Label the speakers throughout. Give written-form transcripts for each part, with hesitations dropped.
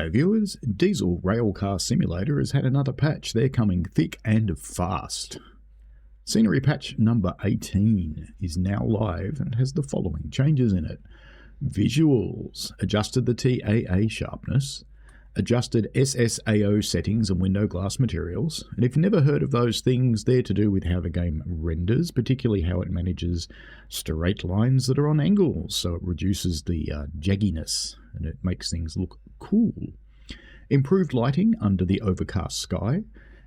Speaker 1: G'day viewers, Diesel Railcar Simulator has had another patch. They're coming thick and fast. Scenery patch number 18 is now live and has the following changes in it. Visuals, adjusted the TAA sharpness, adjusted SSAO settings and window glass materials. And if you've never heard of those things, they're to do with how the game renders, particularly how it manages straight lines that are on angles, so it reduces the jagginess and it makes things look cool. Improved lighting under the overcast sky,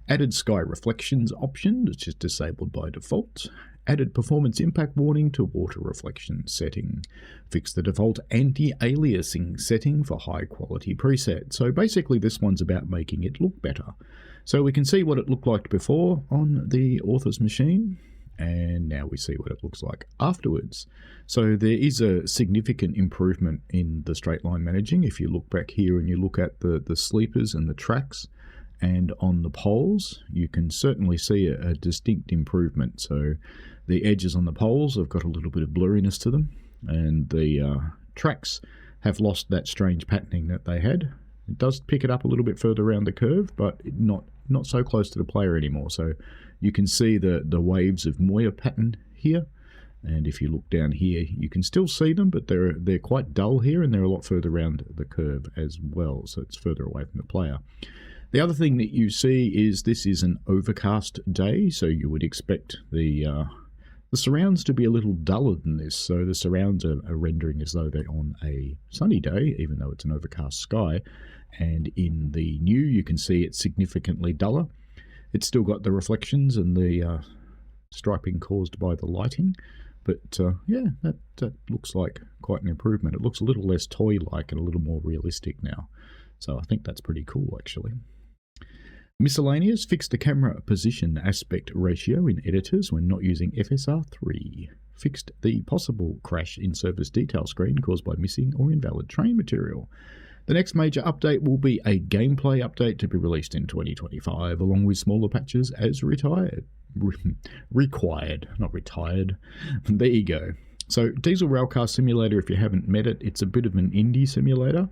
Speaker 1: added sky reflections option, which is disabled by default, added performance impact warning to water reflection setting, fixed the default anti-aliasing setting for high quality preset. So basically this one's about making it look better. So we can see what it looked like before on the author's machine, and now we see what it looks like afterwards. So there is a significant improvement in the straight line managing. If you look back here and you look at the sleepers and the tracks and on the poles, you can certainly see a distinct improvement. So the edges on the poles have got a little bit of blurriness to them, and the tracks have lost that strange patterning that they had. It does pick it up a little bit further around the curve, but not so close to the player anymore. So you can see the waves of moire pattern here, and if you look down here you can still see them, but they're quite dull here, and they're a lot further around the curve as well, so it's further away from the player. The other thing that you see is this is an overcast day, so you would expect the surrounds to be a little duller than this. So the surrounds are rendering as though they're on a sunny day, even though it's an overcast sky. And in the new, you can see it's significantly duller. It's still got the reflections and the striping caused by the lighting. But yeah, that looks like quite an improvement. It looks a little less toy-like and a little more realistic now. So I think that's pretty cool, actually. Miscellaneous, fixed the camera position aspect ratio in editors when not using FSR3. Fixed the possible crash in surface detail screen caused by missing or invalid train material. The next major update will be a gameplay update to be released in 2025, along with smaller patches as required, not retired. There you go. So Diesel Railcar Simulator, if you haven't met it, it's a bit of an indie simulator.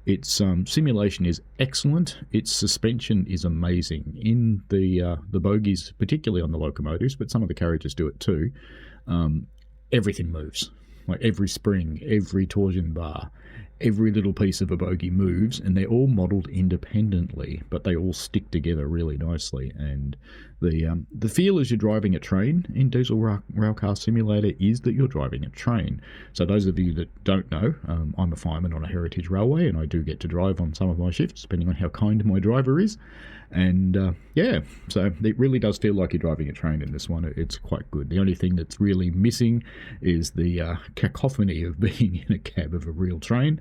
Speaker 1: Its simulation is excellent. Its suspension is amazing. In the bogies, particularly on the locomotives, but some of the carriages do it too, everything moves. Like every spring, every torsion bar, every little piece of a bogie moves, and they're all modelled independently, but they all stick together really nicely. And the feel as you're driving a train in Diesel Railcar Simulator is that you're driving a train. So those of you that don't know, I'm a fireman on a heritage railway, and I do get to drive on some of my shifts, depending on how kind my driver is. And yeah, so it really does feel like you're driving a train in this one. It's quite good. The only thing that's really missing is the cacophony of being in a cab of a real train,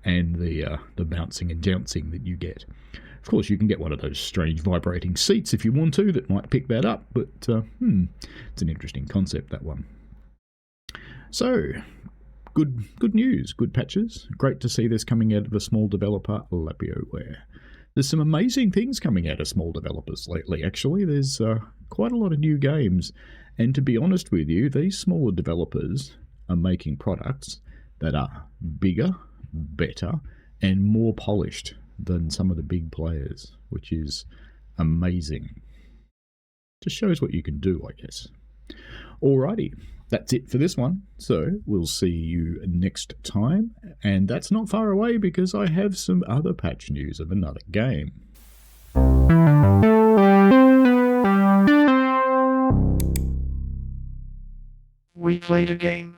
Speaker 1: and the bouncing and jouncing that you get. Of course, you can get one of those strange vibrating seats if you want to that might pick that up, but it's an interesting concept, that one. So, good news, good patches. Great to see this coming out of a small developer, LapioWare. There's some amazing things coming out of small developers lately, actually. There's quite a lot of new games, and to be honest with you, these smaller developers are making products that are bigger, better, and more polished than some of the big players, which is amazing. Just shows what you can do, I guess. Alrighty, that's it for this one. So we'll see you next time, and that's not far away because I have some other patch news of another game.
Speaker 2: We played a game.